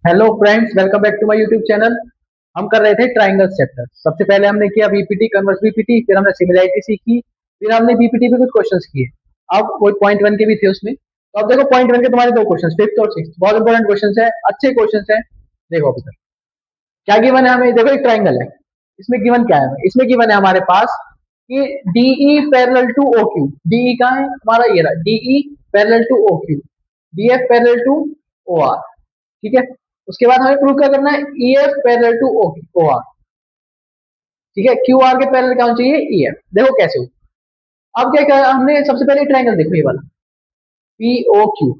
Hello friends, welcome back to my YouTube channel. हम कर रहे थे ट्राइंगल चैप्टर। सबसे पहले हमने किया बीपीटी, कन्वर्स बीपीटी, फिर हमने सिमिलैरिटी सीखी, फिर हमने बीपीटी पे कुछ क्वेश्चंस किए। अब वो पॉइंट वन के भी थे उसमें। तो अब देखो, पॉइंट वन के तुम्हारे दो क्वेश्चन, फिफ्थ और सिक्स, बहुत इंपॉर्टेंट क्वेश्चन है, अच्छे क्वेश्चन है। देखो अभी तक क्या गिवन है हमें। देखो एक ट्राइंगल है, इसमें गिवन क्या है, इसमें गिवन है हमारे पास कि D E parallel to O Q. D E कहाँ है हमारा, ये रहा D E parallel to O Q, D F parallel to O R. ठीक है, उसके बाद हमें प्रूव क्या करना है, E F parallel to O R. ठीक है, क्यू आर के पैरेलल क्या होना चाहिए, ई एफ। देखो कैसे हो। अब क्या किया हमने, सबसे पहले ट्राइंगल देखो, ये वाला पी ओ क्यू,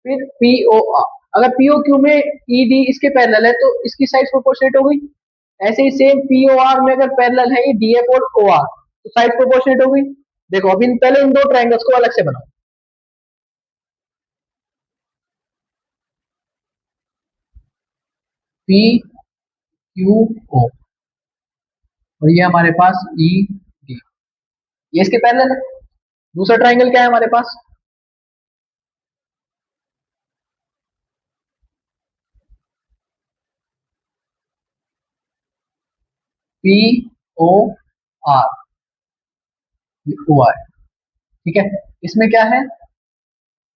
फिर पी ओ आर। अगर पी ओ क्यू में ई डी इसके पैरेलल है तो इसकी साइड प्रोपोर्शनेट हो गई। ऐसे ही सेम पी ओ आर में अगर पैरेलल है ये डी एफ और ओ आर तो साइड प्रोपोर्शनेट हो गई। देखो अब इन पहले इन दो ट्राइंगल्स को अलग से बनाओ। पी क्यू ओ और ये हमारे पास ई डी, ये इसके पैरेलल है। दूसरा ट्राइंगल क्या है हमारे पास, P O R, O R. ठीक है, इसमें क्या है,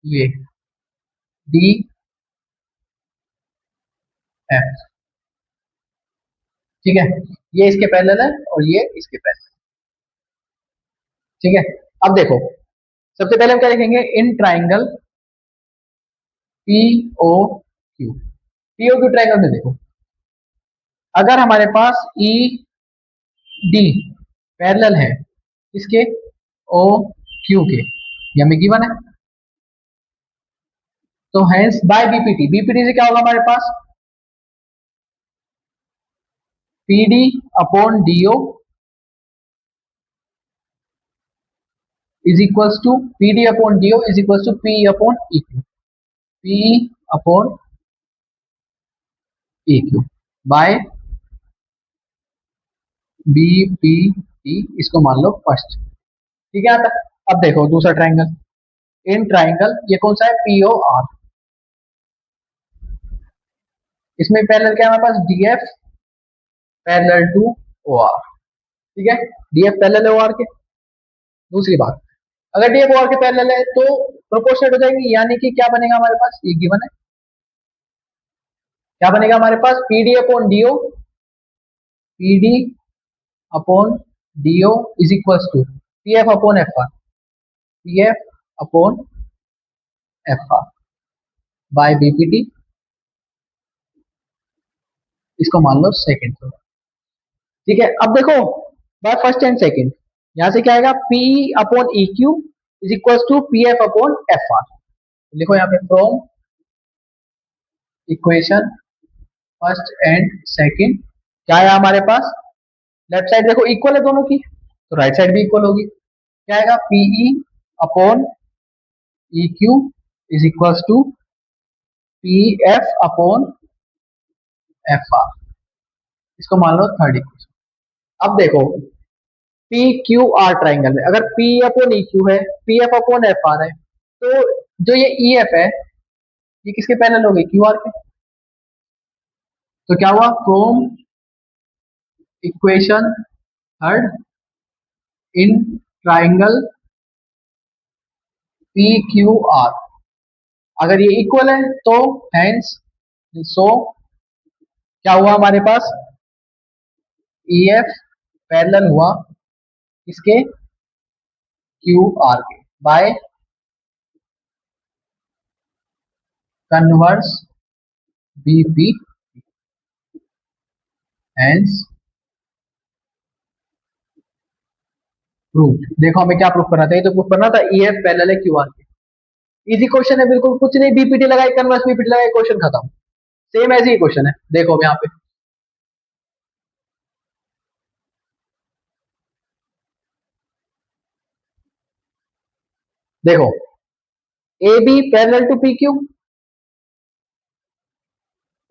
ये डी एफ। ठीक है, ये इसके पैरेलल है और ये इसके पैरेलल। ठीक है, अब देखो सबसे पहले हम क्या लिखेंगे, in triangle P O Q. P O Q triangle में देखो, अगर हमारे पास ई डी पैरेलल है इसके ओ क्यू के, ये हमें गिवन है, तो हेंस बाय बीपीटी, बीपीटी से क्या होगा हमारे पास, P D upon D O is equals to, P D upon D O is equals to P upon E Q, P upon E Q by B P T, इसको मान लो first. ठीक है, आता। अब देखो दूसरा ट्राइंगल, इन ट्राइंगल ये कौन सा है, पी ओ आर। इसमें पैरेलल क्या है हमारे पास, D F parallel to O R. ठीक है, डी एफ पैरेलल है ओ आर के। दूसरी बात, अगर डी एफ ओ आर के पैरेलल है तो प्रोपोर्शनेट हो जाएंगे, यानी कि क्या बनेगा हमारे पास, ये गिवन है, क्या बनेगा हमारे पास, P D upon D O, P D upon D O is equals to P F upon F R, P F upon F R by BPT, इसको मान लो सेकेंड। ठीक है, अब देखो बाय फर्स्ट एंड सेकेंड, यहां से क्या आएगा, P upon E Q is equal to P F upon F R. लिखो यहाँ पे from equation first and second, क्या है हमारे पास, लेफ्ट साइड देखो इक्वल है दोनों की, तो राइट साइड भी इक्वल होगी। क्या आएगा, P E upon E Q is equal to P F upon F R, इसको मान लो थर्ड इक्वेशन। अब देखो पी क्यू आर ट्राइंगल में अगर पी अपॉन ई क्यू है, P F upon F are है, तो जो ये ई एफ है ये किसके पैरेलल हो गई, क्यू आर के। तो क्या हुआ, from equation third in triangle P Q R, अगर ये इक्वल है तो हेंस, सो क्या हुआ हमारे पास, ई एफ पैरेलल हुआ इसके क्यू आर के by converse BP, hence proof. देखो हमें क्या प्रूफ करना था, ये तो प्रूफ करना था ई एफ पैरेलल है क्यू आर के। इजी क्वेश्चन है बिल्कुल, कुछ नहीं, बीपीटी लगाई, कन्वर्स बीपीटी लगाई, क्वेश्चन खत्म। सेम ऐसे ही क्वेश्चन है, देखो यहाँ पे देखो, A B parallel to P Q,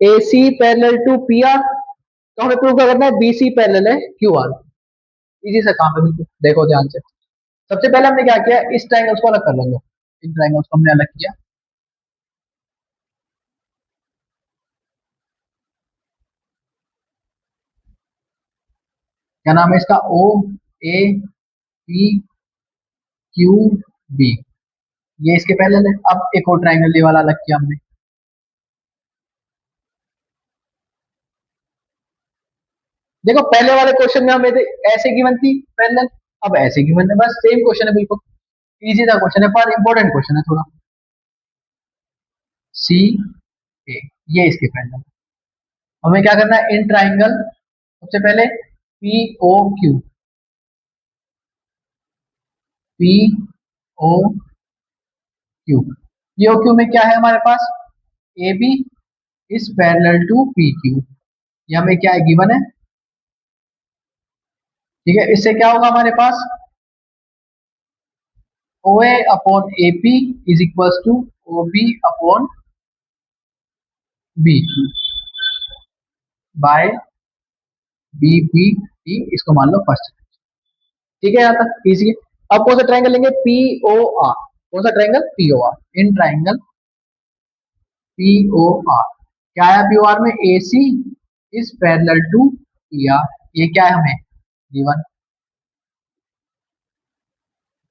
A C parallel to P R, तो हमें प्रूव करना है बी सी पैरेलल है क्यू आर। इजी सा काम है बिल्कुल, देखो ध्यान से। सबसे पहले हमने क्या किया, इस ट्राइंगल्स को अलग कर लेंगे, इन ट्राइंगल्स को हमने अलग किया। क्या नाम है इसका, ओ ए पी क्यू बी, ये इसके पैरेलल है। अब एक और ट्राइंगल ये वाला अलग किया हमने। देखो पहले वाले क्वेश्चन में हमें ऐसे गिवन थी पैरेलल, अब ऐसे गिवन है, बस सेम क्वेश्चन है बिल्कुल। इजी था क्वेश्चन है पर इंपॉर्टेंट क्वेश्चन है थोड़ा। सी ए, ये इसके पैरेलल। हमें क्या करना है, इन ट्राइंगल सबसे पहले P O Q, P O Q, ये ओ क्यू में क्या है हमारे पास, A B is parallel to P Q, ये हमें क्या है गिवन है। ठीक है, इससे क्या होगा हमारे पास, O A upon A P is equal to O B upon B Q by B P T, इसको मान लो फर्स्ट। ठीक है, यहाँ तक इजी है। अब कौन सा ट्राइंगल लेंगे, पी ओ आर, कौन सा triangle, P O R, in triangle P O R, क्या है पी ओ आर में, A C is parallel to P R, ये क्या है हमें गिवन।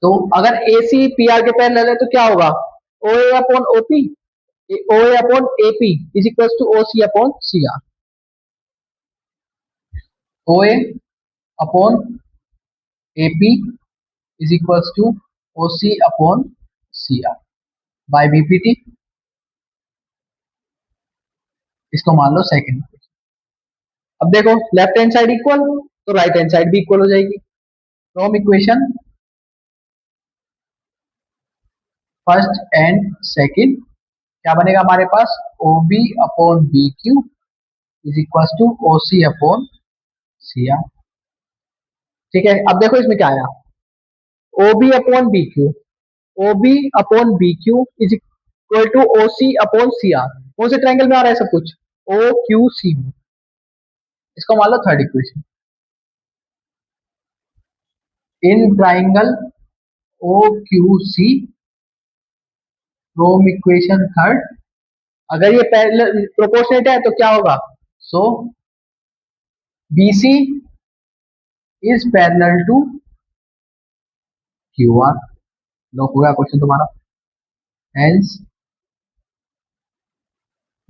तो अगर ए सी पी आर के पैरेलल है तो क्या होगा, O A upon O P, O A upon A P is equal to O C upon C R, O A upon A P is equal to O C upon C R by BPT, इसको मान लो second. अब देखो left hand side equal तो right hand side भी equal हो जाएगी। From equation first and second क्या बनेगा हमारे पास, O B upon B Q is equal to O C upon C R. ठीक है, अब देखो इसमें क्या आया, O B upon B Q, O B upon B Q is equal to O C upon C are, कौन से triangle में आ रहा है सब कुछ, ओ क्यू सी में, इसको मान लो third equation. In triangle O Q C from equation third, अगर ये पैरेलल प्रोपोर्शनेट है तो क्या होगा, so B C is parallel to Q R, लो हो गया क्वेश्चन तुम्हारा। हेंस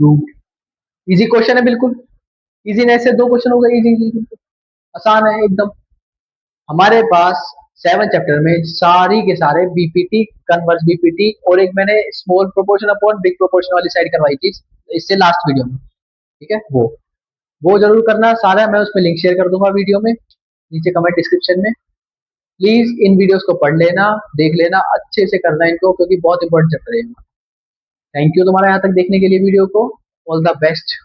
टू, इजी क्वेश्चन है बिल्कुल, इजीनेस से दो क्वेश्चन हो गए, इजी इजी, आसान है एकदम। हमारे पास 7 चैप्टर में सारी के सारे बीपीटी, कन्वर्स बीपीटी, और एक मैंने small proportion upon big proportion वाली साइड करवाई थी इससे लास्ट वीडियो में। ठीक है, वो जरूर करना सारा, मैं उसमें लिंक शेयर कर दूंगा वीडियो में नीचे कमेंट डिस्क्रिप्शन में। प्लीज इन वीडियोस को पढ़ लेना, देख लेना, अच्छे से करना इनको, क्योंकि बहुत इंपॉर्टेंट चैप्टर है। थैंक यू तुम्हारा यहाँ तक देखने के लिए वीडियो को, ऑल द बेस्ट।